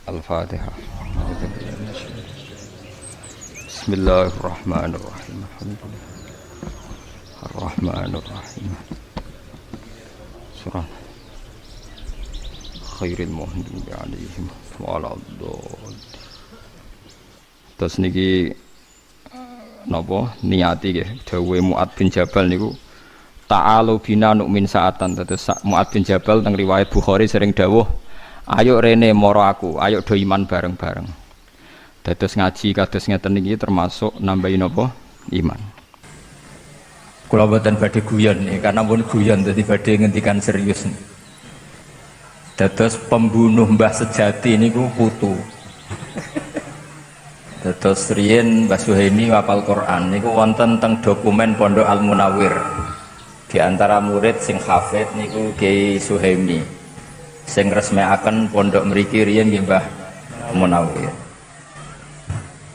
Al-Fatihah. Bismillahirrahmanirrahim. Ar-Rahmanirrahim. Surah Khairil Muhdibi alaihim waladhdallin. Terus niki napa niati nggih dawuhe Mu'ad bin Jabal niku ta'alu bina nu'min sa'atan. Terus Mu'ad bin Jabal teng riwayat Bukhari sering dawuh, ayo rene moro aku, ayo do iman bareng-bareng. Dados ngaji kados ngeten iki termasuk nambahi napa iman. Kula boten badhe guyon nih, karena pun guyon dadi badhe ngendikan serius nih. Dados pembunuh mbah sejati niku putu. Dados riyen Mbah Suhaimi wapal Quran niku wonten teng dokumen Pondok Al Munawwir. Di antara murid sing hafid niku Kiai Suhaimi. Sing resmekaken pondok mriki riyen nggih Mbah Munawwir.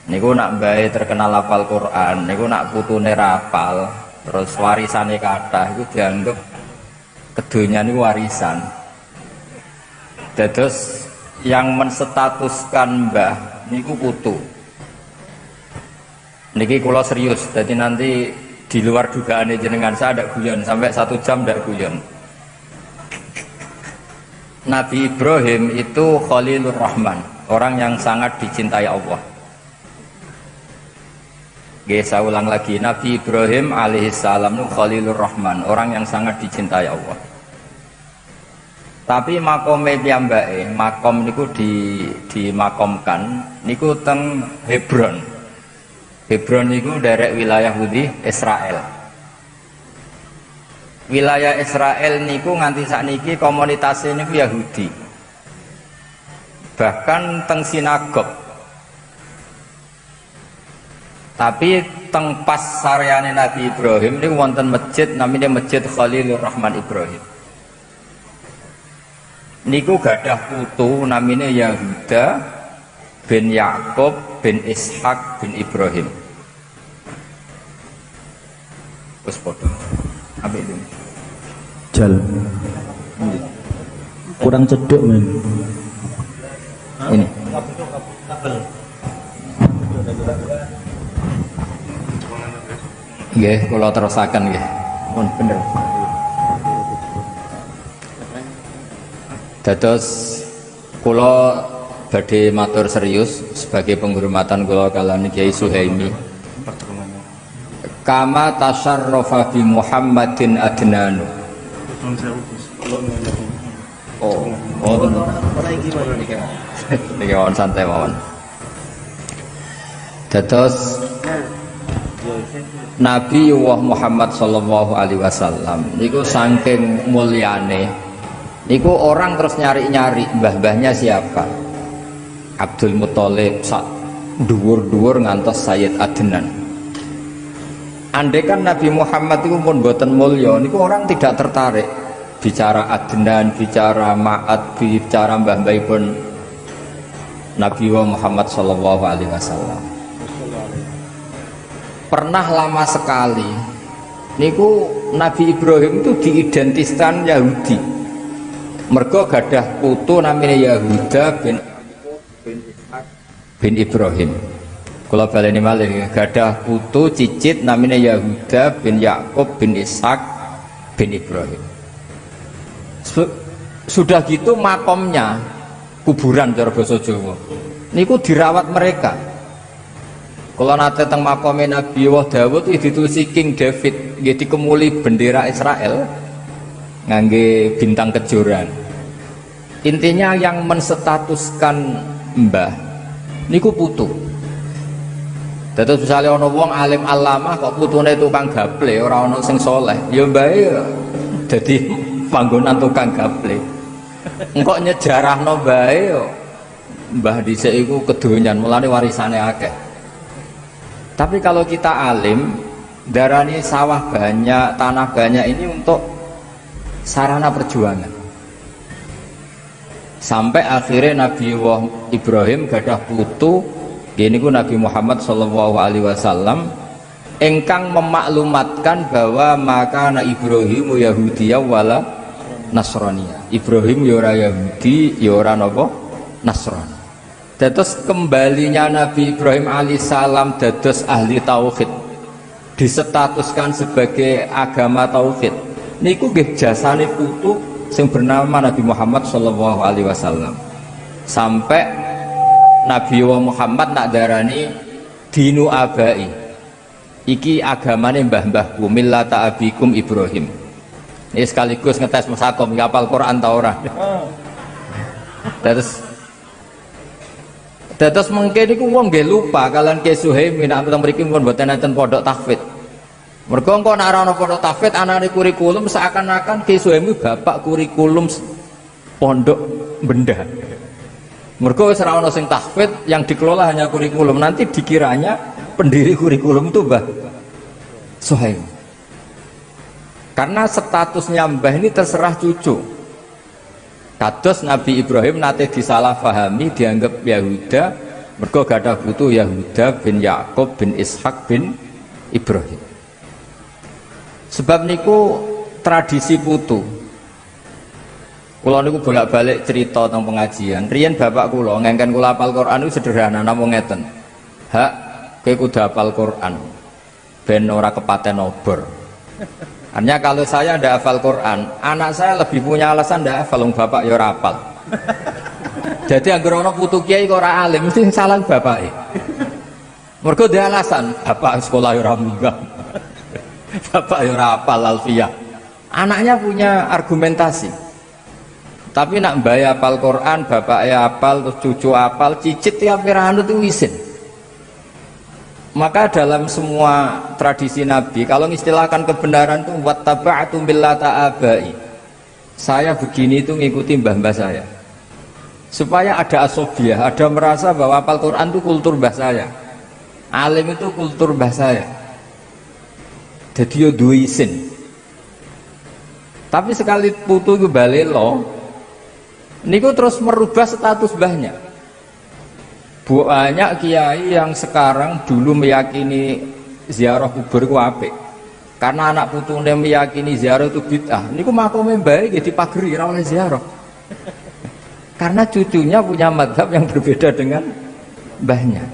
Niku nak mbahe terkenal hafal Quran, niku nak putune rapal, terus warisane kathah iku dianggep kedonya niku warisan. Dados yang menstatuskan mbah niku putu. Niki kula serius, jadi nanti di luar dugaan jenengan saya ada guyon sampai 1 jam ndak guyon. Nabi Ibrahim itu Khalilur Rahman, orang yang sangat dicintai Allah. Saya ulang lagi, Nabi Ibrahim alaihissalam itu Khalilur Rahman, orang yang sangat dicintai Allah. Tapi makome piyambake, makom niku dimakomkan niku teng Hebron. Hebron niku derek wilayah Yahudi Israel. Wilayah Israel niku nganti sakniki komunitasnya niku Yahudi. Bahkan teng sinagog. Tapi teng pas saryane Nabi Ibrahim niku wonten masjid namanya Masjid Khalilur Rahman Ibrahim. Niku gadah putu namanya Yahuda bin Yakub bin Ishak bin Ibrahim. Wes padha. Ambil itu. Jal. Kurang cedek men. Ini. Nggih, kula terusaken nggih. Pun bener. Dados kula badhe matur serius sebagai penghormatan kula kaliyan Kiai Suhaimi. Kama tasyarrafa bi Muhammadin adnanu. Oh, niki mawon santai mawon. Dados Nabi Muhammad sallallahu alaihi wasallam niku saking mulyane niku orang terus nyari-nyari mbah-mbahnya siapa. Abdul Muthalib sak dhuwur-dhuwur ngantos Sayyid Adnan. Andai kan Nabi Muhammad itu pun boten mulya niku orang tidak tertarik bicara Adnan, bicara Ma'ad, bicara mbah-mbahipun Nabi Muhammad sallallahu alaihi wasallam. Pernah lama sekali niku Nabi Ibrahim itu diidentitaskan Yahudi. Mergo gadah putu namanya Yahuda bin Ibrahim. Kula baleni malih gadah putu cicit namanya Yahuda bin Yakub bin Ishak bin Ibrahim. Sudah gitu makomnya kuburan cara basa Jawa niku dirawat mereka. Kalau nate teng makome Nabi Dawud ditulis King David nggih dikemuli bendera Israel ngangge bintang kejuran. Intinya yang menstatuskan mbah niku putu. Dados misale ana wong alim alamah kok putune tukang gaple ora ana sing saleh, ya mbahe dadi panggonan tukang gaple. Engkok nyejarahno mbahe yo mbah dhisik iku kedonyan mulane warisane akeh. Tapi kalau kita alim, darani sawah banyak, tanah banyak ini untuk sarana perjuangan. Sampai akhirnya Nabi Ibrahim gadah putu, gini ku Nabi Muhammad sallallahu alaihi wasallam, engkang memaklumatkan bahwa maka Ibrahim Yahudiyah wala Nasraniyah. Ibrahim ya ora Yahudi, ya ora napa Nasrani. Dados kembalinya Nabi Ibrahim alaihissalam dados ahli tauhid, disetatuskan sebagai agama tauhid. Niku nggih jasane putu sing bernama Nabi Muhammad sallallahu alaihi wasallam. Sampai Nabi Muhammad nak darani dinu abai. Iki agamane mbah-mbahku, millata abikum Ibrahim. Ini sekaligus ngetes musakom ngapal Quran ta ora. Terus mungkin iku wong nggih lupa kalian Ki Suhaimi nek teng mriki pun mboten enten pondok tahfidz. Mergo engko nek ana pondok tahfidz anane kurikulum seakan-akan Ki Suhaimi bapak kurikulum pondok benda. Mergo wis ora ana sing tahfidz, yang dikelola hanya kurikulum. Nanti dikiranya pendiri kurikulum itu Mbah Suhaimi. Karena statusnya mbah ini terserah cucu. Kados Nabi Ibrahim nate disalahpahami dianggap Yahuda, mergo gadah putu Yahuda bin Yakub bin Ishak bin Ibrahim. Sebab niku tradisi putu. Kula niku bolak-balik cerita tentang pengajian. Riyen bapak kula ngengken kula hafal Quran itu sederhana namung ngeten. Hak kowe kudu hafal Quran ben ora kepaten obor. Hanya kalau saya tidak hafal Quran, anak saya lebih punya alasan tidak hafal, bapak ya ora hafal. Jadi anggere ana putu kiai kok ora alim mesti salah bapake. Mergo dia alasan, bapak sekolah ya ora munggah. Bapak ya ora hafal alfiyah. Anaknya punya argumentasi. Tapi nak mbae hafal Quran, bapaknya hafal, terus cucu hafal, cicit tiap anut itu isin. Maka dalam semua tradisi Nabi, kalau mengistilahkan kebenaran itu wattaba'tu millata abai. Saya begini itu ngikuti mbah-mbah saya. Supaya ada asobiah, ada merasa bahwa hafal Quran itu kultur mbah saya. Alim itu kultur mbah saya. Jadi yo duwe isin. Tapi sekali putu itu balelo, niku terus merubah status mbahnya. Banyak kiai yang sekarang dulu meyakini ziarah kubur itu apik. Karena anak putune meyakini ziarah itu bid'ah. Niku makome bae nggih dipageri ora oleh ziarah. Karena cucunya punya mazhab yang berbeda dengan mbahnya.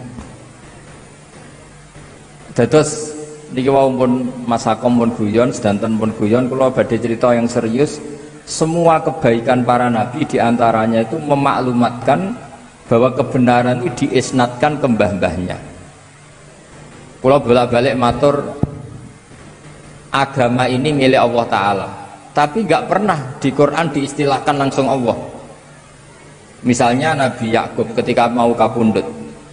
Dados niki wau pun masakom pun guyon, sedanten pun guyon, kula badhe cerita yang serius. Semua kebaikan para nabi diantaranya itu memaklumatkan bahwa kebenaran itu diisnatkan ke mbah-mbahnya. Kalau bolak-balik matur agama ini milik Allah Ta'ala, tapi nggak pernah di Quran diistilahkan langsung Allah. Misalnya Nabi Yakub ketika mau kapundhut,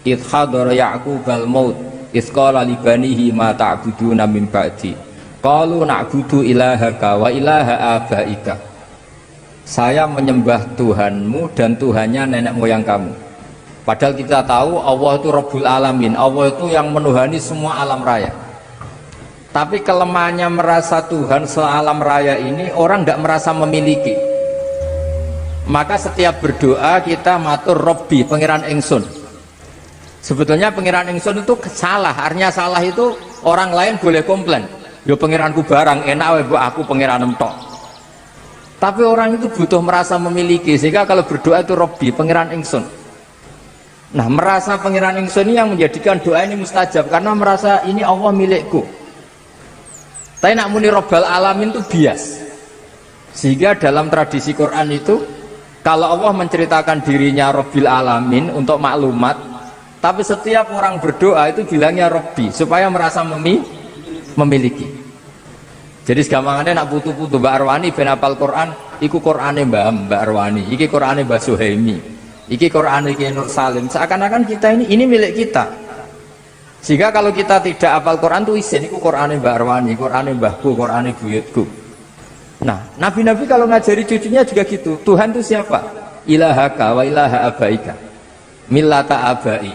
idh hadara Ya'qubal maut idh qala li banihi ma ta'buduna min ba'di qalu na'budu ilahaka wa ilaha abaika. Saya menyembah Tuhanmu dan Tuhannya nenek moyang kamu. Padahal kita tahu Allah itu Rabbul Alamin, Allah itu yang menuhani semua alam raya. Tapi kelemahannya merasa Tuhan sealam raya ini orang tidak merasa memiliki. Maka setiap berdoa kita matur Robbi, pengiran ingsun. Sebetulnya pengiran ingsun itu salah, artinya salah itu orang lain boleh komplain. Yo pengiranku barang enak, aku pengiran entok. Tapi orang itu butuh merasa memiliki, sehingga kalau berdoa itu Robbi, pengiran ingsun. Nah, merasa pengiran ingsun ini yang menjadikan doa ini mustajab, karena merasa ini Allah milikku. Tapi nak muni Rabbal Alamin itu bias. Sehingga dalam tradisi Quran itu, kalau Allah menceritakan dirinya Rabbil Alamin untuk maklumat, tapi setiap orang berdoa itu bilangnya Rabbi, supaya merasa memiliki. Jadi segampangannya nak putu-putu Mbak Arwani ben hafal Quran, iku Qurane Mbak Arwani, iki Qurane Mbak Suhaimi, iki Qurane Ki Nur Salim. Seakan-akan kita ini milik kita. Sehingga kalau kita tidak hafal Quran itu isin, iku Qurane Mbak Arwani, Qurane Mbahku, Qurane buyutku. Nah, nabi-nabi kalau ngajari cucunya juga gitu. Tuhan itu siapa? Ilahaka wa ilaha abaika, millata abai.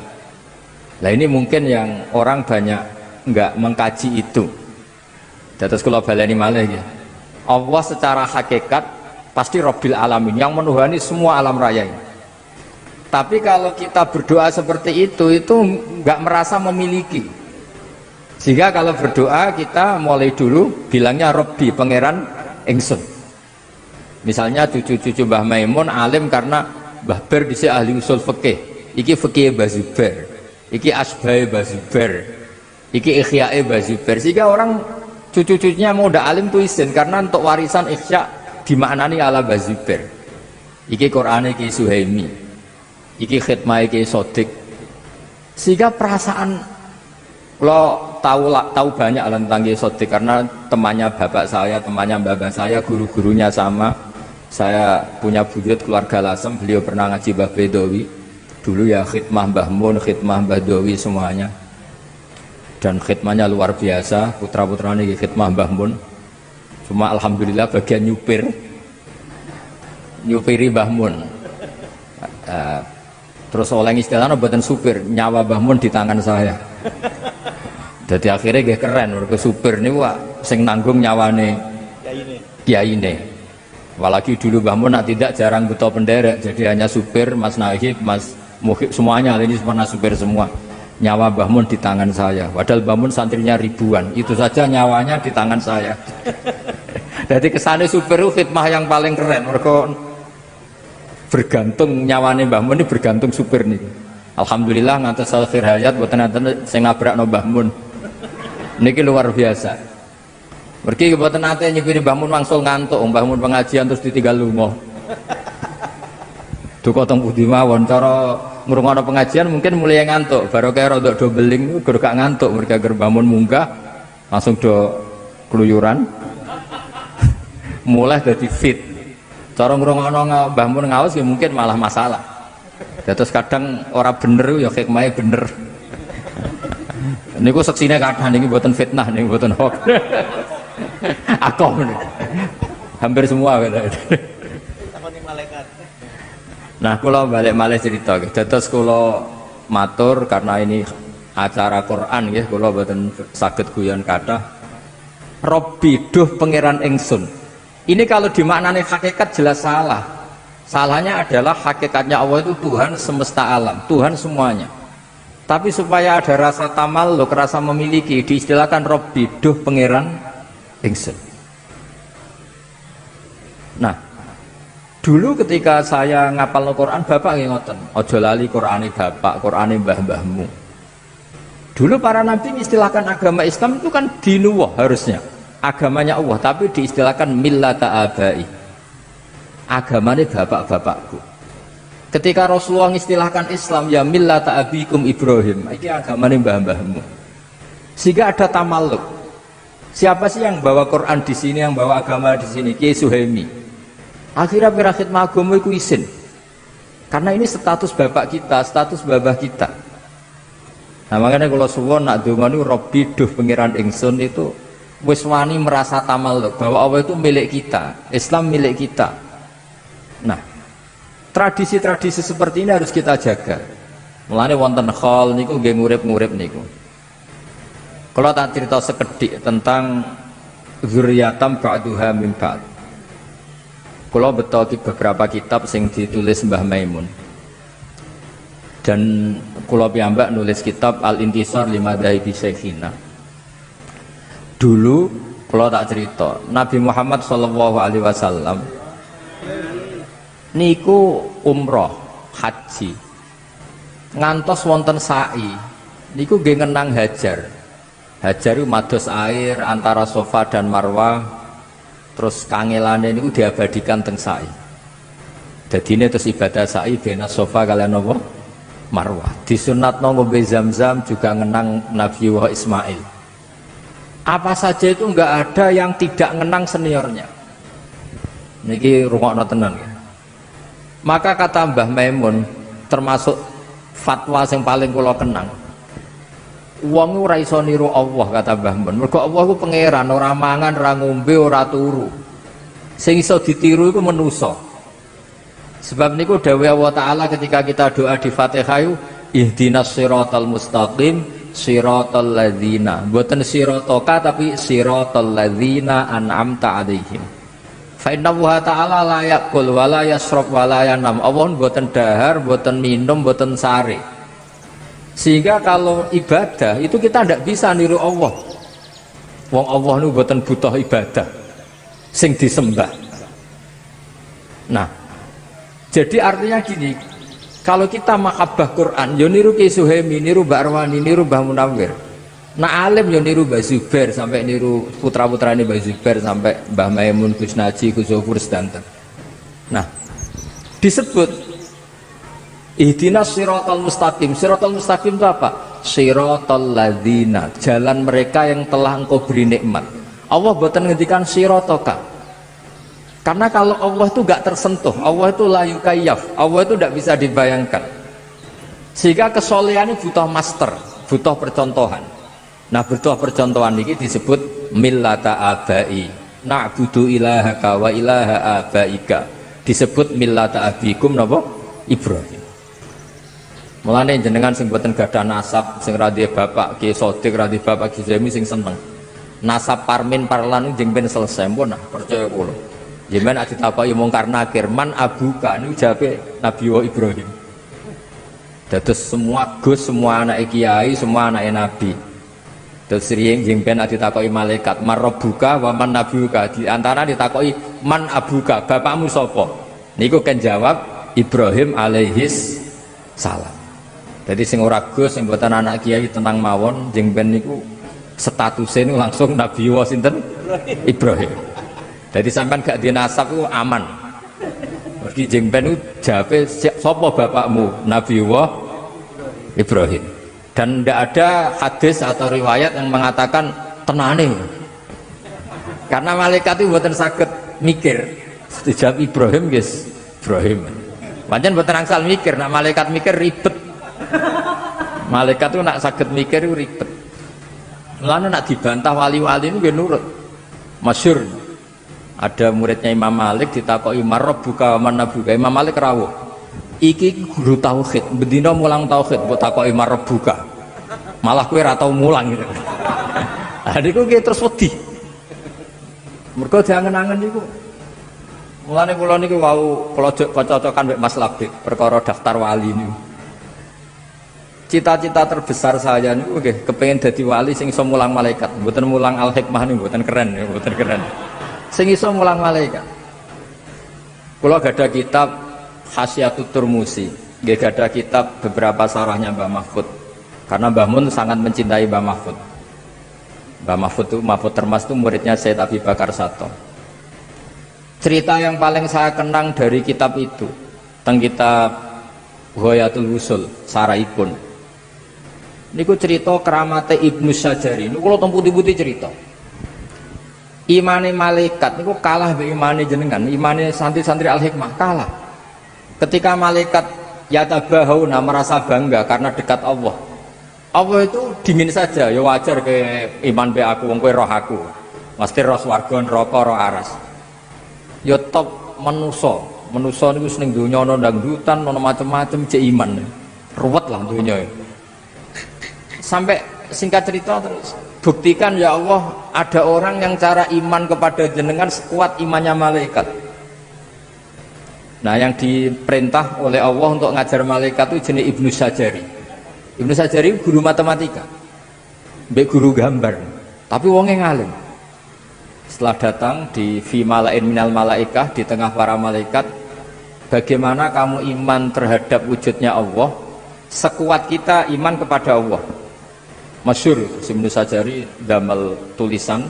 Nah, ini mungkin yang orang banyak enggak mengkaji itu. Dados kula baleni malih ya. Allah secara hakikat pasti Rabbil Alamin, yang menuhani semua alam raya ini. Tapi kalau kita berdoa seperti itu nggak merasa memiliki. Sehingga kalau berdoa kita mulai dulu bilangnya Rabbi, pangeran ingsun. Misalnya cucu-cucu Mbah Maimun alim karena Mbah Ber dhisik ahli usul fikih. iki fikih Bazubair, iki asbahe Bazubair, iki ikhyae Bazubair. Sehingga orang cucu-cucunya mau udah alim tuh izin karena untuk warisan ikhya dimaknani ala Bazubair. Iki Qur'ane Ki Suhaimi, iki khidmah Ki Sodik. Sehingga perasaan lo tahu banyak tentang Ki Sodik karena temannya bapak saya, temannya bapak saya, guru-gurunya sama. Saya punya buyut keluarga Lasem, beliau pernah ngaji Mbah Bedowi. Dulu ya khidmah Mbah Mun, khidmah Mbah Dowi semuanya. Dan khidmahnya luar biasa, putra-putranya khidmah Mbah Mun. Cuma alhamdulillah bagian nyupiri Mbah Mun. Terus oleh istilahnya buatan supir, nyawa Mbah Mun di tangan saya. Jadi akhirnya gak keren, mereka supir ini wah, sing nanggung nyawane kiai ini. Apalagi dulu Mbah Mun tidak jarang buta penderek, jadi hanya supir, Mas Nahib, Mas Muhib, semuanya ini pernah supir semua. Nyawa Mbah Mun di tangan saya. Padahal Mbah Mun santrinya ribuan, itu saja nyawanya di tangan saya. Jadi kesannya supir itu khidmah yang paling keren, mereka bergantung nyawane Mbah Mun ini bergantung supir nih. Alhamdulillah ngantos akhir hayat buat nanti saya ngabrak no Mbah Mun. Niki luar biasa. Mergi buat nanti nyepiri Mbah Mun langsung ngantuk, Mbah Mun pengajian terus ditinggal lunga. Duka teng pundi mawon cara ngrungokno pengajian mungkin mulai ngantuk, baru kayak rodok do beling gur gak ngantuk, mereka ger Mbah Mun munggah langsung do keluyuran. Mulai dari fit. Cara ngrungokno Mbah Mun ngaos ya mungkin malah masalah. Terus kadang orang bener ya hikmahnya bener. Niku seksine kadang niki mboten fitnah niku mboten hoax. Akom. Hampir semua gitu. Nah, kula balik malih cerita. Dados kula matur karena ini acara Quran nggih, kula mboten saged guyon kathah. Robbi duh pangeran ingsun. Ini kalau dimaknani hakikat jelas salah. Salahnya adalah hakikatnya Allah itu Tuhan semesta alam, Tuhan semuanya. Tapi supaya ada rasa tamalluk, rasa memiliki, diistilahkan Robbi duh pangeran ingsun. Nah, dulu ketika saya ngapal Quran, bapak nggih ngoten, aja lali Qurane bapak, Qurane mbah-mbahmu. Dulu para nabi mengistilahkan agama Islam itu kan dinuwah harusnya. Agamanya Allah, tapi diistilahkan millata abai. Agamanya bapak-bapakku. Ketika Rasulullah mengistilahkan Islam ya millata abikum Ibrahim, ini agamanya mbah-mbahmu. Sehingga ada tamalluk. Siapa sih yang bawa Quran di sini, yang bawa agama di sini? Kiai Suhaimi. Akhirnya pirakhid magamu iku isin. Karena ini status bapak kita, status babah kita. Nah makanya kalau suwon nak dongani Robbi duh pangeran ingsun itu wis wani merasa tamalluk bahwa Allah itu milik kita, Islam milik kita. Nah, tradisi-tradisi seperti ini harus kita jaga. Mulane wonten khol niku nggih ngurip-ngurip niku. Kalau tak cerita sekedik tentang zuriyatam ba'duha min ba'd. Kalau betul beberapa kitab sing ditulis Mbah Maimun. Dan kula piyambak nulis kitab Al-Intisar lima Madhahibi Syekhina. Dulu kalau tak cerita Nabi Muhammad SAW niku umroh haji ngantos wonten sa'i niku nggih ngenang hajar itu mados air antara Safa dan Marwah terus kangelane niku diabadikan teng sa'i. Dadine terus ibadah sa'i bena Safa kalian apa Marwah disunatno ngombe Zam-Zam juga ngenang Nabi Ismail. Apa saja itu enggak ada yang tidak ngenang seniornya. Niki rungokno tenan ya. Maka kata Mbah Maimun termasuk fatwa yang paling kula kenang. Wong ora iso niru Allah kata Mbah Mun. Mergo Allah ku pangeran, ora mangan, ora ngombe, ora turu. Sing iso ditiru iku manusa. Sebab niku dawuh Allah Taala ketika kita doa di Fatihah, ihdinas siratal mustaqim siratal ladzina. Mboten siratoka tapi siratal ladzina an'amta 'alaihim. Fa inna wa ta'ala la yaqul wa la yasrab wa la yanam. Allah mboten dahar, mboten minum, mboten sare. Sehingga kalau ibadah itu kita tidak bisa niru Allah. Wong Allah nu mboten butuh ibadah sing disembah. Nah, jadi artinya gini, Kalau kita mahabbah Quran, yo niru Ki Suhaimi, niru Mbak Arwani, niru Mbah Munawir. Nah alim yo niru Mbah Zubair sampai niru putra-putrane Mbah Zubair sampai Mbah Maimun, Gus Naji, Gus Zofur sedanten. Nah, disebut ihdinas siratal mustaqim. Siratal mustaqim itu apa? Siratal ladzina, jalan mereka yang telah engkau beri nikmat. Allah boten ngendikan siratoka. Karena kalau Allah itu gak tersentuh, Allah itu la yukayyaf, Allah itu tidak bisa dibayangkan. Sehingga kesolehan ini butuh master, butuh percontohan. Nah, butuh percontohan ini disebut millata abai, na'budu ilahaka wa ilaha abaika. Disebut millata abikum napa? Ibrahim. Mulane jenengan sing boten gadah nasab, sing ra duwe bapak Ki Sodik, ra duwe bapak Ki Zemi sing seneng. Nasab parmin parlan jeng ben selesai pun nah, percaya kula. Jenengan ati takoki mungkar nakir, man abuka niku jawabe Nabi Ibrahim. Dados semua gus, semua anak kiai, semua anak nabi. Terus sering jeng ben ati takoki malaikat, marabbuka wa man nabiuka. Di antara ditakoki man abuka, bapakmu sapa? Niku kan jawab Ibrahim alaihis salam. Jadi sing ora gus, sing mboten anak kiai tenang mawon, jeng ben niku statusnya niku langsung Nabi sinten? Ibrahim. Jadi sampean gak di nasab itu aman. Mergi jeng ben jawabe sapa bapakmu? Nabi Ibrahim. Dan tidak ada hadis atau riwayat yang mengatakan tenane. Karena malaikat itu mboten saged mikir. Dijawab Ibrahim guys, Ibrahim. Pancen mboten angsal mikir, nak malaikat mikir ribet. Malaikat itu nak saged mikir itu ribet. Mulane nak dibantah wali-wali itu nggih nurut. Masyhur. Ada muridnya Imam Malik ditakoki marabbuka wa man nabuka. Imam Malik rawuh. Iki guru tauhid, bendina mulang tauhid mbok takoki marabbuka. Malah kowe ora tau mulang gitu. Lah niku ki terus wedi. Mergo diangen-angen niku. Mulane kula niku wau kocok-cocokan mek Mas Labib perkara daftar wali niku. Cita-cita terbesar saya niku nggih kepengin dadi wali sing iso mulang malaikat, mboten mulang al-hikmah niku mboten keren, mboten keren. Sing iso mulang malaikat. Kula gadah kitab Hasyiatut Turmusi, nggih gadah kitab beberapa sarahnya Mbah Mahfud. Karena Mbah Mun sangat mencintai Mbah Mahfud. Mbah Mahfud itu Mahfud Termas itu muridnya Syed Abi Bakar Sato. Cerita yang paling saya kenang dari kitab itu tentang kitab Ghayatul Wusul Saraikun. Niku cerita keramate Ibnu Syajari. Niku kula teng putih-putih cerita. Imane malaikat niku kalah mbek imane jenengan, imane santri-santri al-hikmah kalah. Ketika malaikat yatabahauna merasa bangga karena dekat Allah. Allah itu dingin saja, ya wajar ke iman be aku, wong kowe roh aku. Mesti roh swarga, neraka, roh aras. Ya top manusa. Manusa niku seneng donya ana dangdutan, ana macam-macam cek iman. Ruwet lah donya. Sampai singkat cerita terus buktikan ya Allah ada orang yang cara iman kepada jenengan sekuat imannya malaikat. Nah yang diperintah oleh Allah untuk ngajar malaikat itu jenis Ibnu Syajari. Ibnu Syajari guru matematika, mbek guru gambar, tapi wongnya ngalim. Setelah datang di fi malain minal malaikah, di tengah para malaikat, bagaimana kamu iman terhadap wujudnya Allah sekuat kita iman kepada Allah. Masyhur Ibnu Syajari damel tulisan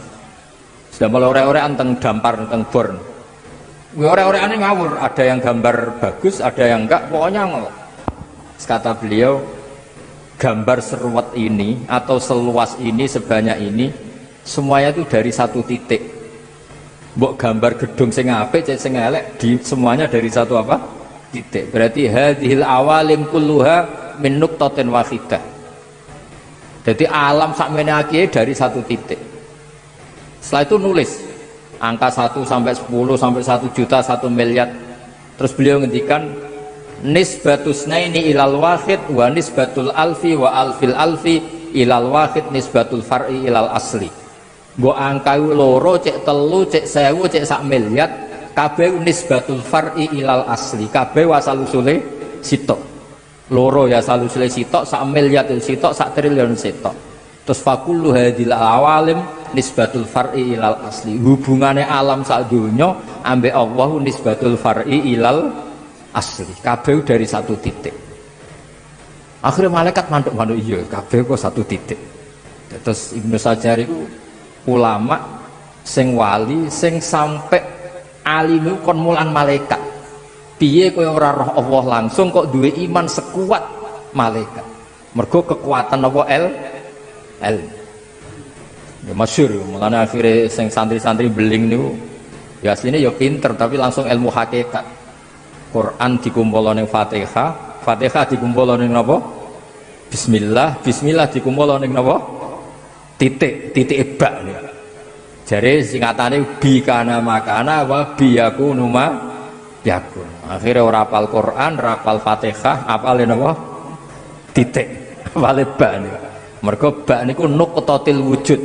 damel ore-ore anteng dampar anteng born. Ore-ore ane ngawur, ada yang gambar bagus, ada yang enggak, pokoknya ngawur. Kata beliau, gambar seruat ini atau seluas ini, sebanyak ini, semuanya itu dari satu titik. Mbok gambar gedung sing apik, sing elek, semuanya dari satu apa? Titik. Berarti hadhil awalim kulluha min nuqtatin wahidah. Jadi alam sakmene akeh dari satu titik. Setelah itu nulis angka 1 sampai 10 sampai 1 juta 1 miliar. Terus beliau ngendikan nisbatus naini ilal wahid wa nisbatul alfi wa alfil alfi ilal wahid nisbatul far'i ilal asli. Mbok angka loro cek telu cek 1000 cek sak miliar kabeh nisbatul far'i ilal asli. Kabeh wasal usule sitok. Loro ya asal usule sitok, sak miliar sitok, sak triliun sitok. Terus fakullu hadil awalim nisbatul far'i ilal asli. Hubungannya alam sak donya ambek Allah nisbatul far'i ilal asli, kabeh dari satu titik. Akhirnya malaikat manduk-manduk, iya kabeh kok satu titik. Terus Ibnu Sajar itu ulama sing wali sing sampai alim kon mulang malaikat. Piye kowe ora roh Allah langsung kok duwe iman sekuat malaikat. Mergo kekuatan apa el. Ya masyhur, mulane akhirnya sing santri-santri beling niku ya asline ya pinter tapi langsung ilmu hakikat. Quran dikumpulno ning Fatihah, Fatihah dikumpulno ning napa? Bismillah, bismillah dikumpulno ning napa? Titik bak niku. Jare singkatane bi kana makana wa bi yakunu ma yakun. Akhirnya ora hafal Quran, ora hafal Fatihah, hafale napa? Titik. Hafale bak niku. Mergo bak niku nuqtatil wujud.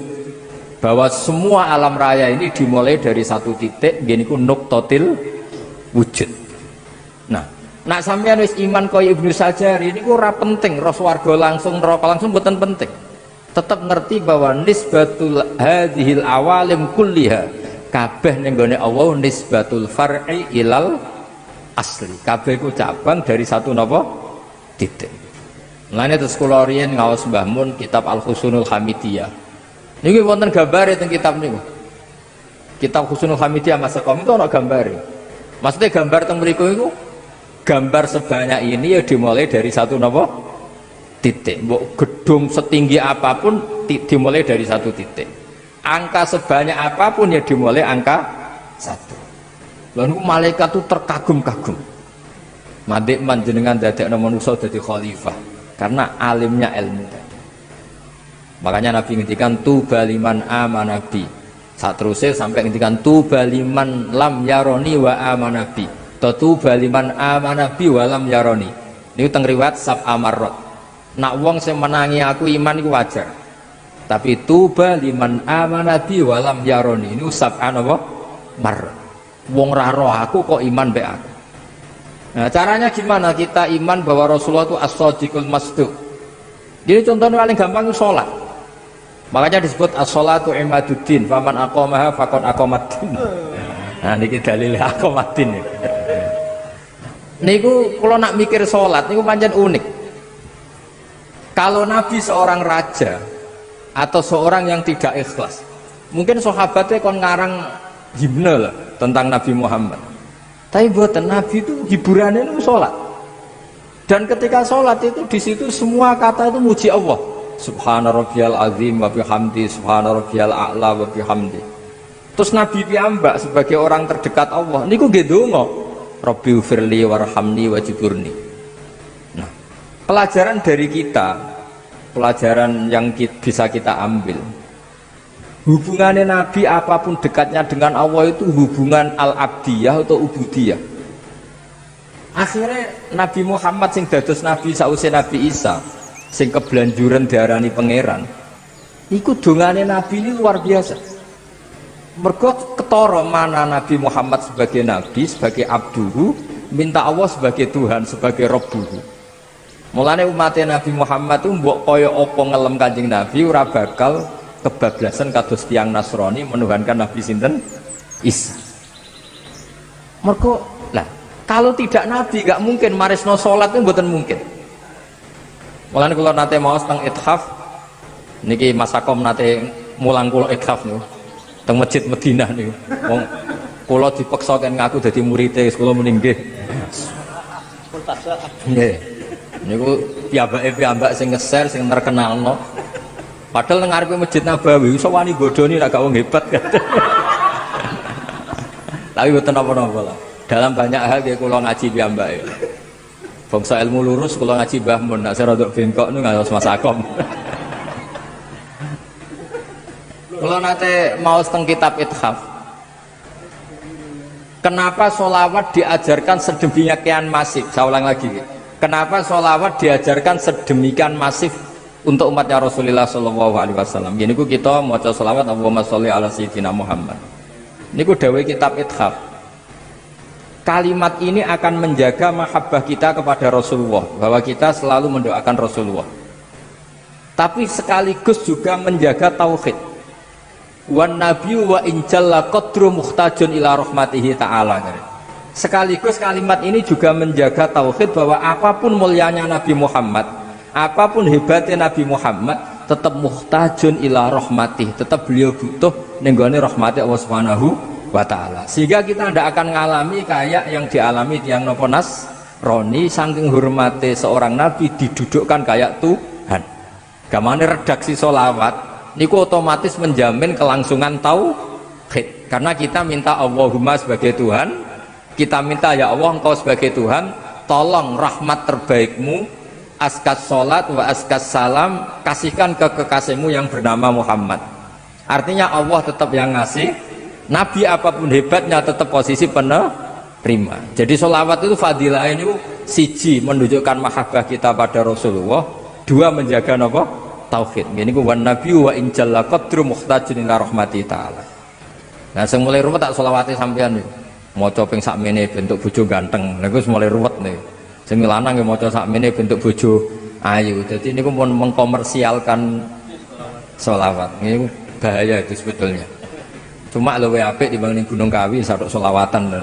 Bahwa semua alam raya ini dimulai dari satu titik, gini ku nuqtatil wujud. Nah, nak sampean wis iman kaya Ibnu Sajar ini ku ora penting roh swarga langsung neraka langsung mboten penting. Tetap ngerti bahwa nisbatul hadhil awalim kulliha kabeh ning gone Allah nisbatul far'i ilal asli. Kabeh ku cabang dari satu napa? Titik. Mulane terus kula riyen ngaos Mbah Mun kitab Al-Husunul Hamidiyah. Niki wonten gambare teng kitab niku. Kitab Husnul Hamidiyah Mas Kom itu ana gambare. Maksudnya gambar teng mriku iku gambar sebanyak ini ya dimulai dari satu napa? Titik. Mbok gedung setinggi apapun dimulai dari satu titik. Angka sebanyak apapun ya dimulai angka satu. Lalu malaikat itu terkagum-kagum. Madik manjenengan dadekno manusa dadi khalifah karena alimnya ilmu. Makanya Nabi ngendikan tuba liman amanabi. Saat terusnya sampai ngendikan tuba liman lam yaroni wa amanabi. Tuba liman amanabi wa lam yaroni. Ini teng riwayat sab amarot. Nak wong sing menangi aku iman iku wajar. Tapi tuba liman amanabi wa lam yaroni. Ini sab apa? Mar. Wong ra roh aku kok iman be aku. Nah, caranya gimana kita iman bahwa Rasulullah itu as-sadiqul masduq. Jadi contohnya paling gampang itu sholat. Makanya disebut as-sholatu imaduddin, faman aqamaha faqad aqamaddin. Nah niki dalile aqamaddin. Niku kalau nak mikir sholat niku pancen unik. Kalau Nabi seorang raja atau seorang yang tidak ikhlas, mungkin sahabatnya kon ngarang himne lah tentang Nabi Muhammad. Tapi buatan Nabi itu hiburannya itu sholat. Dan ketika sholat itu di situ semua kata itu muji Allah. Subhana rabbiyal azim wa bihamdi, subhana rabbiyal a'la wa bihamdi. Terus Nabi piyambak sebagai orang terdekat Allah niku nggih ndonga, Rabbighfirli warhamni wajiburni. Nah, pelajaran dari kita, pelajaran yang bisa kita ambil. Hubungannya Nabi apapun dekatnya dengan Allah itu hubungan al-abdiyah atau ubudiyah. Akhirnya Nabi Muhammad sing dados Nabi sausé Nabi Isa sing kebelanjuran diarani pangeran iku dongane Nabi ini luar biasa. Mergo ketara mana Nabi Muhammad sebagai Nabi, sebagai abduhu, minta Allah sebagai Tuhan, sebagai Rabbuhu. Mulane umatnya Nabi Muhammad itu mbok kaya apa ngelem Kanjeng Nabi ora bakal kebablasan kados tiyang Nasrani menuhankan Nabi sinten Isa. Mergo lah kalau tidak Nabi gak mungkin marisno salat itu mboten mungkin. Mulane kula nate maos teng ithaf niki Mas Akom nate mulang kula ithaf niku teng Masjid Madinah niku. Wong kula dipeksa kan ngaku dadi murid-e kula muni nggih. Nggih. Niku piyambak sing nge-share sing terkenalno. Padahal nang ngarepe Masjid Nabawi iso wani bodoni nek gak wong hebat kan. Tapi mboten napa-napa lah. Dalam banyak hal nggih kula ngaji piyambake. Bangsa ilmu lurus kalau ngaji Mbah Mun, nak saya rodok bengkok nu ngawas Mas Akom. Kalau nate mau teng kitab Ithaf, kenapa sholawat diajarkan sedemikian masif? Saya ulang lagi, kenapa sholawat diajarkan sedemikian masif untuk umatnya Rasulullah Shallallahu Alaihi Wasallam? Gini kita mau sholawat Allahumma sholli ala sayyidina Muhammad. Ini ku dawai kitab Ithaf. Kalimat ini akan menjaga mahabbah kita kepada Rasulullah, bahwa kita selalu mendoakan Rasulullah. Tapi sekaligus juga menjaga tauhid. Wan nabiyyu wa in jalla qadru muhtajun ila rahmatihi ta'ala. sekaligus kalimat ini juga menjaga tauhid bahwa apapun mulianya Nabi Muhammad, apapun hebatnya Nabi Muhammad, tetap muhtajun ila rahmatih, tetap beliau butuh nenggone rahmati Allah Subhanahu wa ta'ala. Sehingga kita tidak akan ngalami kayak yang dialami tiang nopo Nasrani, saking hormati seorang nabi didudukkan kayak Tuhan. Gamane redaksi sholawat niku otomatis menjamin kelangsungan tauhid, karena kita minta Allahumma sebagai Tuhan, kita minta ya Allah engkau sebagai Tuhan, tolong rahmat terbaikmu, askas sholat wa askas salam, kasihkan ke kekasihmu yang bernama Muhammad. Artinya Allah tetap yang ngasih, Nabi apapun hebatnya tetap posisi penerima. Jadi sholawat itu fadilah ini siji menunjukkan mahabbah kita pada Rasulullah, dua menjaga apa? Tauhid. Ini ku wan nabiyyu wa in jalla qadru muhtajin ila rahmati ta'ala. Nah sing mulai ruwet tak sholawate sampean niku. Maca ping sakmene bentuk bojo ganteng. Lha iku mulai ruwet niku. Sing lanang nggih maca sakmene bentuk bojo ayu. Jadi niku pun mengkomersialkan sholawat. Niku bahaya itu sebetulnya. Cuma luwih apik dibanding Gunung Kawi saruk sholawatan.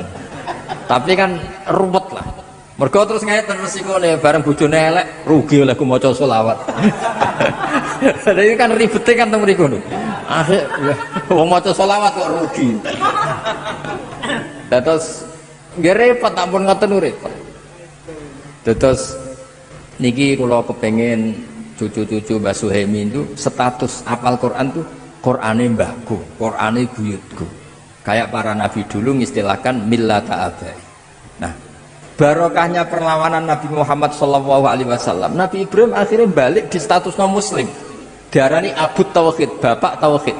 Tapi kan ruwet lah. Mergo terus ngeten resikone bareng bojone elek rugi oleh ku maca selawat. Lha iki kan ribete kan teng mriku. Akhir wong maca selawat kok rugi. Terus nggih repot ampun ngoten repot. Terus niki kula kepengin cucu-cucu Mbah Suhemi itu status apal Quran tuh Qurane mbahku, Qurane buyutku. Kayak para nabi dulu ngistilahkan millata abai. Nah, barokahnya perlawanan Nabi Muhammad SAW, Nabi Ibrahim akhirnya balik di status non muslim, diarani Abu Tauhid, bapak Tauhid.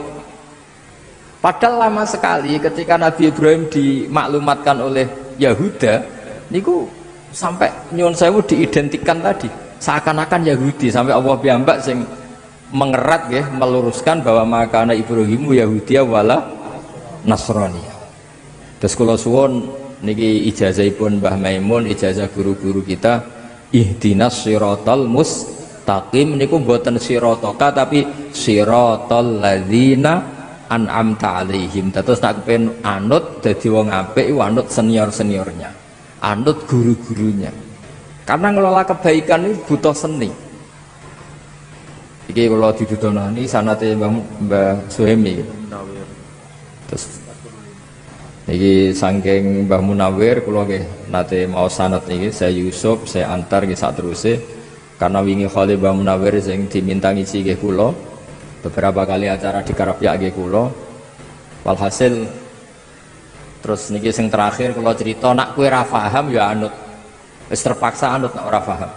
Padahal lama sekali ketika Nabi Ibrahim dimaklumatkan oleh Yahuda niku sampai nyuwun sewu diidentikan tadi seakan-akan Yahudi, sampai Allah piyambak sing mengerat ya, meluruskan bahwa makana Ibrahimu Yahudiya wala Nasrani. Terus kula suwun niki ijazahipun Mbah Maimun, ijazah guru-guru kita, ihdinas siratal mustaqim niku mboten siratoka tapi siratal ladzina an'amta alaihim. Terus nak kepen anut dadi wong apik anut senior-seniornya, anut guru-gurunya. Karena ngelola kebaikan itu butuh seni. Iki kula didudonani sanate Mbah Suhemi. Terus niki saking Mbah Munawir kula nggih nate mau sanad niki saya Yusuf saya antar nggih sak teruse karena wingi Khalil Mbah Munawir sing diminta ngisi nggih kula beberapa kali acara di Karapyak nggih kula. Walhasil terus niki sing terakhir kula cerita nak kowe ra paham ya anut, wis terpaksa anut nak ora paham.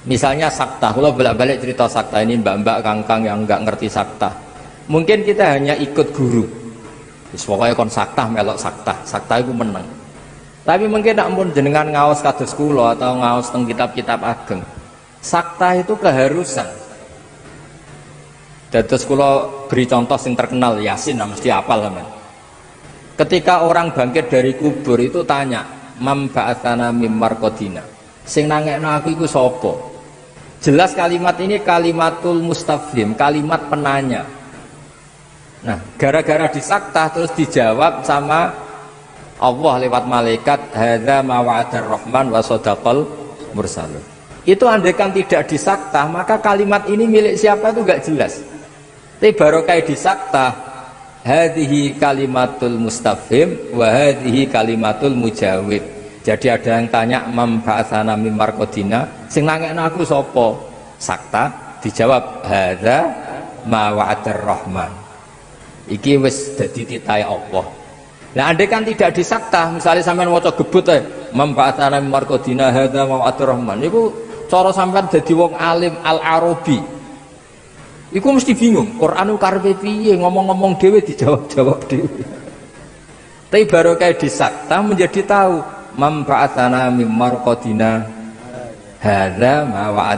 Misalnya sakta, kula bolak-balik cerita sakta ini mbak-mbak kangkang yang enggak ngerti sakta. Mungkin kita hanya ikut guru. Pokoknya kon saktah melok saktah itu menang. Tapi mungkin tak pun jenengan ngaos kados kula atau ngaos teng kitab-kitab ageng. Saktah itu keharusan. Dados kula beri contoh yang terkenal Yasin, mesti hafal sampean. Ketika orang bangkit dari kubur itu tanya, "Mam ba'atsana mim marqadina." Sing nangekno aku iku sapa? Jelas kalimat ini kalimatul mustafhim, kalimat penanya. Nah, gara-gara disaktah terus dijawab sama Allah lewat malaikat, hadza ma wa'adar rahman wa shadaqal mursalun. Itu andaikan tidak disaktah, maka kalimat ini milik siapa itu enggak jelas. Tapi barokah disaktah, hadhihi kalimatul mustafhim wa hadhihi kalimatul mujawib. Jadi ada yang tanya mam ba'atsana mim marqadina, sing nangekno aku sapa? Sakta, dijawab hadza ma wa'adar rahman. Iki wis dadi titahe Allah. Nah, andai kan tidak disaktah, misalnya sampean waca gebut ae, memba'atsana marqadina hadza wa Rahman. Iku cara sampean dadi wong alim al-Arabi. Iku mesti bingung, Quran karepe piye, ngomong-ngomong dhewe dijawab-jawab dhewe. Tapi baru kayak disaktah menjadi tahu, memba'atsana marqadina hadza wa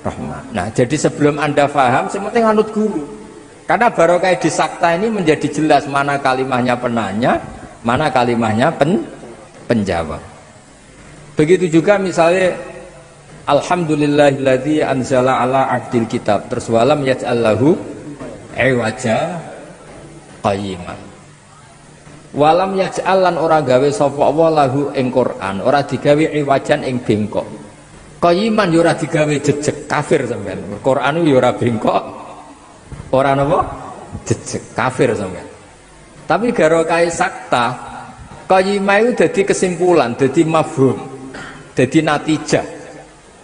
Rahman. Nah, jadi sebelum Anda paham, sementing anut guru. Karena barokah disakta ini menjadi jelas mana kalimahnya penanya, mana kalimahnya penjawab. Begitu juga misalnya alhamdulillahilladzi anzala ala abdil kitab terus walam yaj'allahu iwaja qayyimah. Walam yaj'al lan ora gawe sapa Allah lahu ing Quran, ora digawe iwajan ing bengkok. Qayiman yo ora digawe jejeg, kafir sampean. Quran yo ora bengkok, ora napa? Jejeg, kafir sampean. Tapi barokah sakta, qayyimah itu dadi kesimpulan, dadi mafhum, dadi natijah.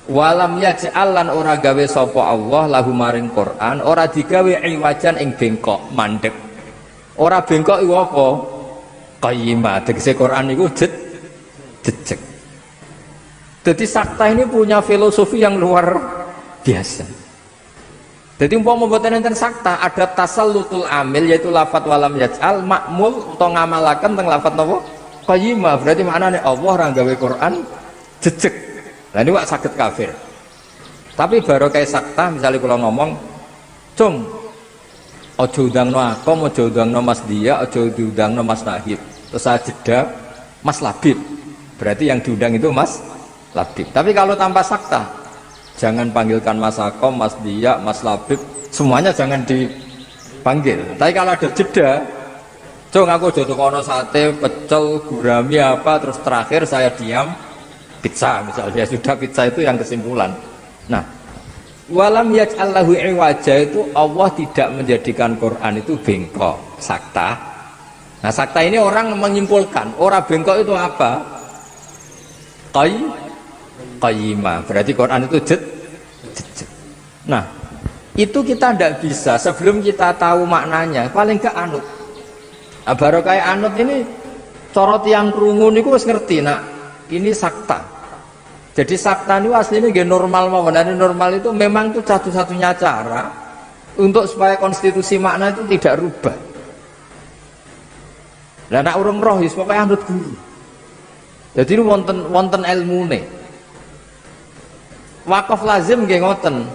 Walam yaj'al lan ora gawe sapa Allah lahu maring Quran, ora digawe iwajan ing bengkok, mandek. Ora bengkok iku apa? Qayyimah, tegese Quran itu jejeg. Jadi sakta ini punya filosofi yang luar biasa. Jadi umpama mboten enten sakta, ada tasallutul amil yaitu lafat walam yaj'al makmul atau ngamalaken teng lafat napa? Qayyimah. Berarti maknane Allah ora gawe Quran jejeg. Lah ini wak saged kafir. Tapi baru kayak sakta misalnya kalau ngomong, "Cung, ojo udangno aku, ojo udangno Mas Dia, ojo diundangno Mas Nahib." Terus saya jeda Mas Labib. Berarti yang diundang itu Mas Labib. Tapi kalau tanpa sakta, jangan panggilkan Mas Akom, Mas Dia, Mas Labib, semuanya jangan dipanggil. Tapi kalau ada jeda, "Cung, aku jodoh kono sate, pecel, gurami apa," terus terakhir saya diam, pizza misalnya, sudah pizza itu yang kesimpulan. Nah, walam yaj'al lahu iwaja itu Allah tidak menjadikan Quran itu bengkok, sakta. Nah, sakta ini orang menyimpulkan, orang bengkok itu apa? Qayyimah. Berarti Quran itu jejeg. Nah, itu kita tidak bisa sebelum kita tahu maknanya, paling ke anut. Nah, baru kayak anut ini corot yang krungu niku wis ngerti, nah ini sakta. Jadi sakta ini aslinya gak normal mau, dan normal itu memang itu satu-satunya cara untuk supaya konstitusi makna itu tidak rubah. Lah nak urung roh wis pokoke anut guru. Jadi ini wonten ilmune. Wakaf lazim nggih ngoten.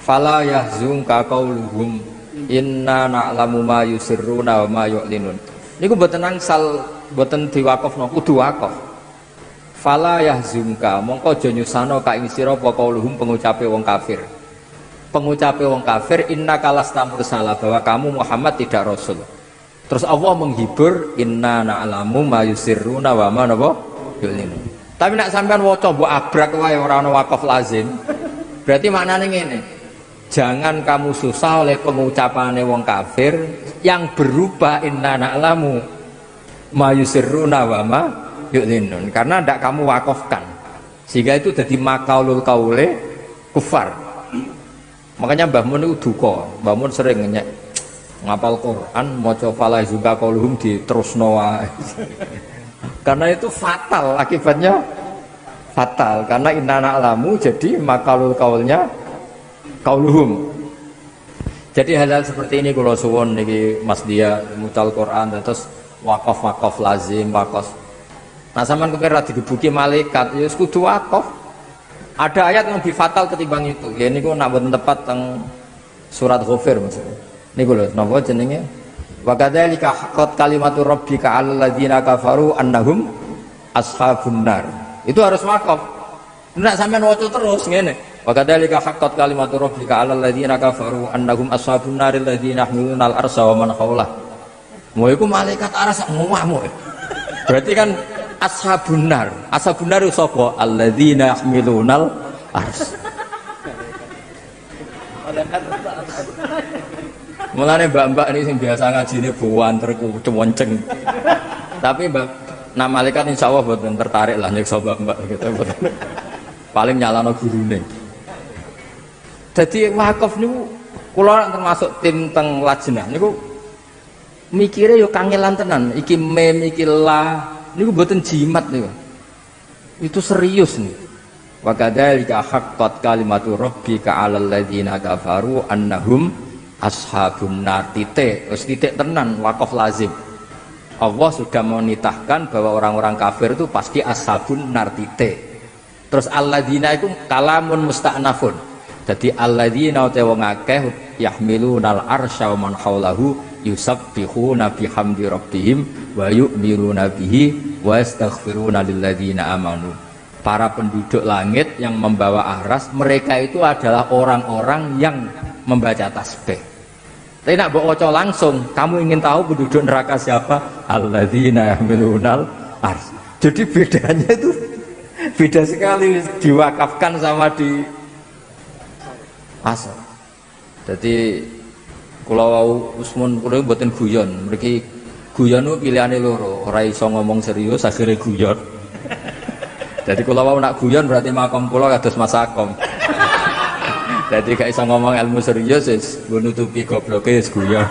Fala yahzunka qauluhum inna na'lamu ma yusirruna wa ma yu'linun. Niku mboten angsal mboten diwakafno, kudu wakaf. Fala yahzunka mongko aja nyusano ka ing sira apa qauluhum pengucape wong kafir. Pengucape wong kafir innaka lasta mursala, bahwa kamu Muhammad tidak rasul. Terus Allah menghibur inna na'lamu ma yusirruna wa ma yu'linun. Tapi nak sampean waca mbok abrak wae ora ana wakaf lazim. Berarti maknane ngene. Jangan kamu susah oleh pengucapane wong kafir yang berubah inna na'lamu ma yusirruna wa ma yu'linun, karena tidak kamu wakafkan, sehingga itu jadi makaulul kaule kufar. Makanya Mbah Mun itu duka, Mbah Mun sering ngenyek ngapal Quran, maca fala juga qauluhum diterusno wae. Karena itu fatal, akibatnya fatal, karena inna na'lamu jadi makaulul kaulnya qauluhum. Jadi hal-hal seperti ini kalau suwon niki Mas Dia mucal Quran terus wakaf lazim wakaf. Nah, sampean kepira digebuki malaikat, ya kudu wakaf. Ada ayat yang lebih fatal ketimbang itu. Ya niku nak boten tepat teng surat Ghafir maksudnya. Niku lho, napa jenenge? Wa kadzalika haqqat kalimatu rabbika 'alal ladzina kafaru annahum ashabun nar. Itu harus wakaf. Nek sampean waca terus ngene. Wa kadzalika haqqat kalimatu rabbika 'alal ladzina kafaru annahum ashabun nar alladzina yahmiluna al-arsha wa man hawlah. Mau iku malaikat aras ngomahmu. Berarti kan ashabun nar itu sapa? Alladzina yahmilunal ars. Mulane mbak-mbak ini yang biasa ngajine buanter kuwenceng. Tapi mbak nah malaikat insyaallah boten tertarik lah nyiksa mbak-mbak gitu. Paling nyalano gurune. Jadi wakaf niku kula termasuk tim teng lajnah niku mikire yo kangelan tenan. Iki mem iki la niku mboten jimat niku. Itu serius nih. Wa kadzalika haqqat kalimatu rabbika 'alal ladzina kafaru annahum ashabun nar. Titik, wis titik tenan wakaf lazim. Allah sudah menitahkan bahwa orang-orang kafir itu pasti ashabun nar titik. Terus alladzina itu kalamun musta'nafun. Jadi alladzina te wong akeh yahmilunal arsya wa man haulahu yusabbihuna bihamdi rabbihim wa yu'minuna bihi wa yastaghfiruna lilladzina amanu. Para penduduk langit yang membawa aras, mereka itu adalah orang-orang yang membaca tasbih. Tapi nak mbok waca langsung, kamu ingin tahu penduduk neraka siapa? Alladzina yahmilunal ars. Jadi bedanya itu beda sekali diwakafkan sama di asal. Jadi kalau Usmun kulo mboten guyon, mriki guyon ku pilihane loro, ora iso ngomong serius akhirnya guyon. Jadi kalau mau nak guyon berarti makom kula kados Mas Akom. Jadi gak iso ngomong ilmu serius wis nutupi gobloke wis guyon.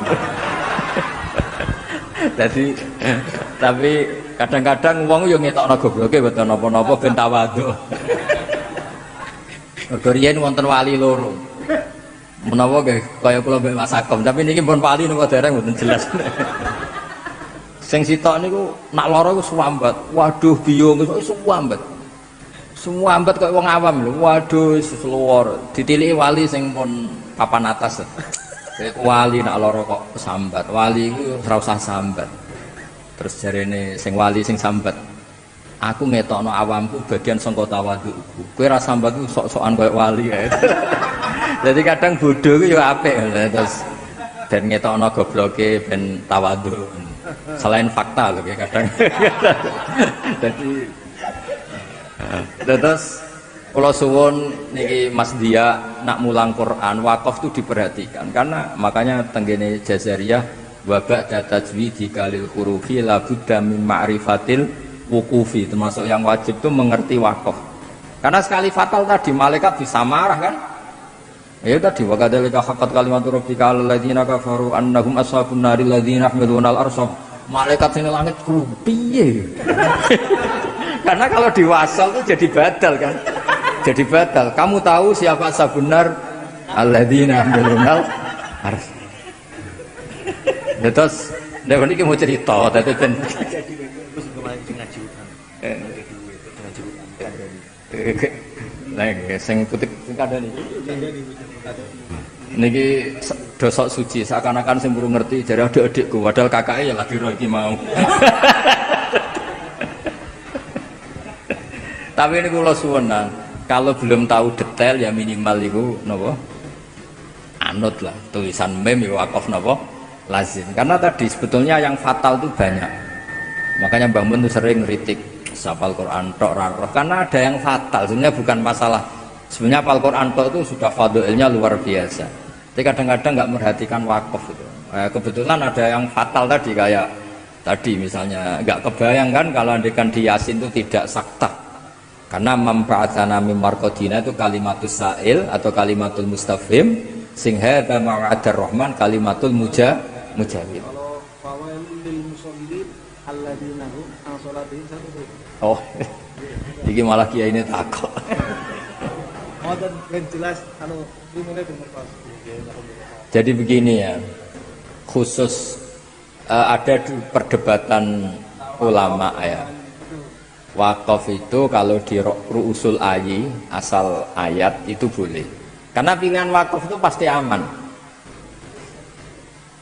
Jadi tapi kadang-kadang wong yo ngetokno gobloke mboten napa-napa ben tawadhu. Riyen wonten wali loro. Menawa nggih kaya kula mbek Mas Akom, tapi niki pun wali napa dereng mboten jelas. Sing sitok niku nak lara iku suwambat. Waduh biyung iku suwambat. Semua ambat kok wong awam lho. Waduh seluwur. Ditiliki wali sing pun papan atas. Wali nak lara kok sambat. Wali iku ora usah sambat. Terus jarene sing wali sing sambat. Aku ngetokno awamku bagian sangka tawadhuku. Kowe ora sambat ku sok-sokan koyo wali kae. Jadi kadang bodoh ku ya apik. Terus ben ngetokno gobloke ben tawadhu. Selain fakta lho kadang. Jadi terus kalau suwun niki Mas Dia nak mulang Quran wakaf itu diperhatikan karena makanya tenggene Jazariyah wabak data tajwidi kalil hurufi labudda min ma'rifatil wukufi, termasuk yang wajib itu mengerti wakaf karena sekali fatal tadi malaikat bisa marah kan ya tadi wakadhalika haqqat kalimatu rabbika alal ladzina kafaru annahum ashabun naril ladzina yahmilunal arsy malaikat sing langit piye. Karena kalau diwasal itu jadi badal kan, jadi badal. Kamu tahu siapa sebenar alladzina yahmilunal arsy. Terus, dia ini mau cerita, tapi kan. Nah, sing putih ada nih. Niki dosok suci, seakan-akan sing burung ngerti. Jadi adik-adikku, padahal kakaknya ya lagi roh mau. Tapi ini kalau suwenan, kalau belum tahu detail ya minimal itu nopo anut lah tulisan mem ya wakaf nopo lazim. Karena tadi sebetulnya yang fatal itu banyak. Makanya Mbah Mun tuh sering ngeritik hafal Quran tok roh karena ada yang fatal. Sebenarnya bukan masalah. Sebenarnya hafal Quran tok itu sudah fadilnya luar biasa. Tapi kadang-kadang nggak merhatikan wakaf itu. Kebetulan ada yang fatal tadi kayak tadi misalnya nggak kebayang kan kalau andekan di Yasin itu tidak sakta. Karena memba'atsana mim marqadina itu kalimatus sa'il atau kalimatul mustafhim sing hadza ma'adar rahman kalimatul mujawib. Kalau fawailul lil musallin alladzina hum an salatihim sahun. Oh. Iki malah kiai ini takok. Ngoten ben jelas anu limune bener pas. Jadi begini ya. Khusus ada perdebatan ulama ya. Wakaf itu kalau di ru'usul ayi asal ayat itu boleh karena pilihan wakaf itu pasti aman.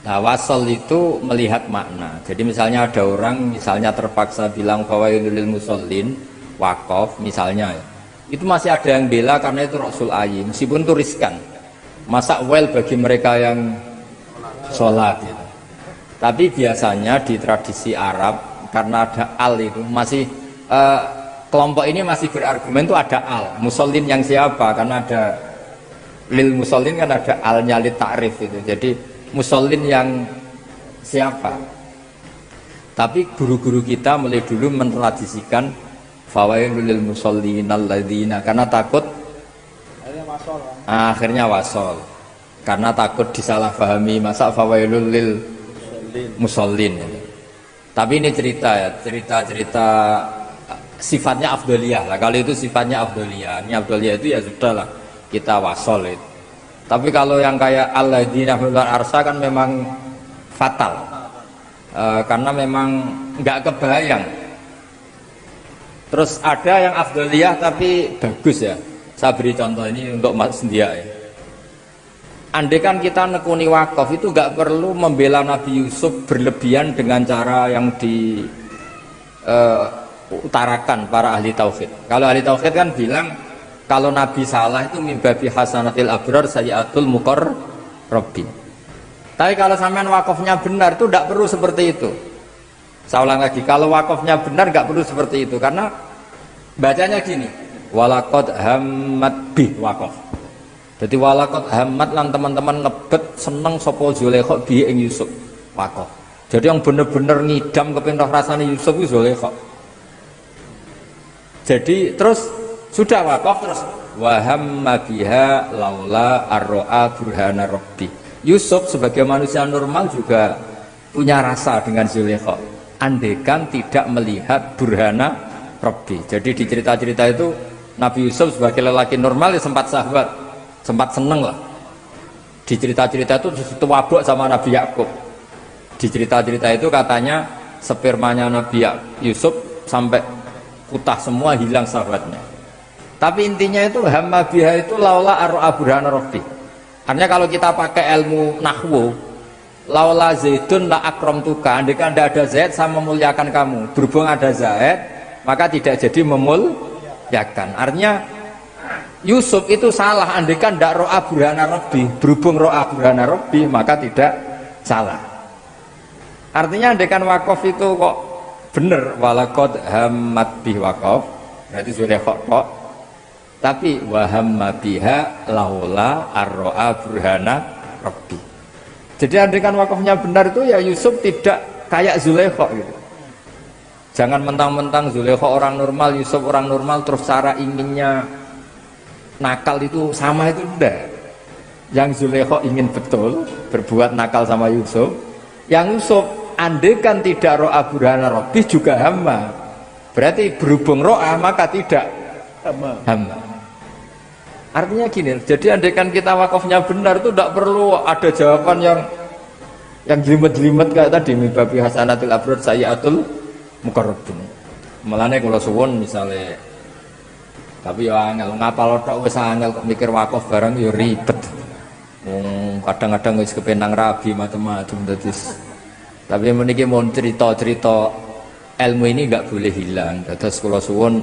Nah wasal itu melihat makna. Jadi misalnya ada orang misalnya terpaksa bilang fawailul lil musallin wakaf misalnya itu masih ada yang bela karena itu ru'usul ayi meskipun itu riskan. Masa well bagi mereka yang sholat gitu. Tapi biasanya di tradisi Arab karena ada al itu masih kelompok ini masih berargumen itu ada al musallin yang siapa karena ada lil musallin kan ada alnya lit ta'rif itu jadi musallin yang siapa. Tapi guru-guru kita mulai dulu mentradisikan fawailul lil musallin alladzina karena takut akhirnya wasol karena takut disalahpahami masa fawailul lil musallin. Tapi ini cerita sifatnya afdoliyah lah. Kalau itu sifatnya afdoliyah, ini afdoliyah itu ya sudahlah kita wasol itu. Tapi kalau yang kayak alladzina yahmilunal arsy kan memang fatal karena memang nggak kebayang. Terus ada yang afdoliyah tapi bagus ya. Saya beri contoh ini untuk Mas Dia ya. Andai kan kita nekuni wakaf itu nggak perlu membela Nabi Yusuf berlebihan dengan cara yang utarakan para ahli tauhid. Kalau ahli tauhid kan bilang kalau Nabi salah itu mimbabi hasanatil abrar sayyatul muqarrabin. Tapi kalau sampean wakafnya benar itu tidak perlu seperti itu. Saya ulang lagi, kalau wakafnya benar nggak perlu seperti itu, karena bacanya gini, walakot hamad bih wakaf. Jadi walakot hamad lan teman-teman ngebet seneng sopo Zulaikha bi ing Yusuf wakaf. Jadi yang bener-bener ngidam kepengin roh rasane Yusuf itu Zulaikha. Jadi terus sudah wakaf terus wahamma biha laula arro'a burhana rabbi. Yusuf sebagai manusia normal juga punya rasa dengan Zulaikha, andekan tidak melihat burhana rabbi. Jadi di cerita-cerita itu Nabi Yusuf sebagai lelaki normal ya sempat sahabat, sempat seneng lah. Di cerita-cerita itu disitu wabok sama Nabi Yakub. Di cerita-cerita itu katanya spermanya Nabi Yusuf sampai kutah semua, hilang sahabatnya. Tapi intinya itu hamma biha itu laula arro'a burhana rabbi. Artinya kalau kita pakai ilmu nahwu, laula zaidun la akramtuka, andai kan tidak ada zaid saya memuliakan kamu. Berhubung ada zaid maka tidak jadi memuliakan. Artinya Yusuf itu salah andai kan tidak ro'a burhana rabbi. Berhubung ro'a burhana rabbi maka tidak salah. Artinya andai kan wakaf itu kok bener, walakot hamad bih wakaf, berarti sudah kok. Tapi wahamma biha laula arro'a burhana rabbi. Jadi andaikan wakafnya benar itu ya Yusuf tidak kayak Zulaikha gitu. Jangan mentang-mentang Zulaikha orang normal, Yusuf orang normal, terus cara inginnya nakal itu sama, itu enggak. Yang Zulaikha ingin betul berbuat nakal sama Yusuf, yang Yusuf andaikan tidak ro'a burhana rabbi juga hamma. Berarti berhubung ro'a maka tidak hamma. Artinya gini, jadi andaikan kita wakafnya benar itu tidak perlu ada jawaban yang jelimet-jelimet kayak tadi, mibabi hasanatil abrad sayyatul muqarrabin. Mulane kula suwun misale, tapi ya angel ngapal tok wis angel kok mikir wakaf barang ya ribet. Kadang-kadang wis kepenang rabi macam-macam dadi. Tapi meniki mon cerita-cerita ilmu ini enggak boleh hilang. Dados kula suwun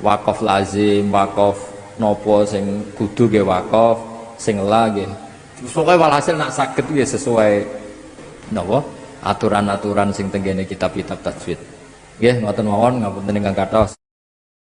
wakaf lazim, wakaf nopo sing kudu ge wakaf, sing la nggih. Pokoke walhasil nak saged nggih sesuai napa aturan-aturan sing tenggene kitab-kitab tajwid. Nggih, ngoten mawon ngapunten ingkang kathah.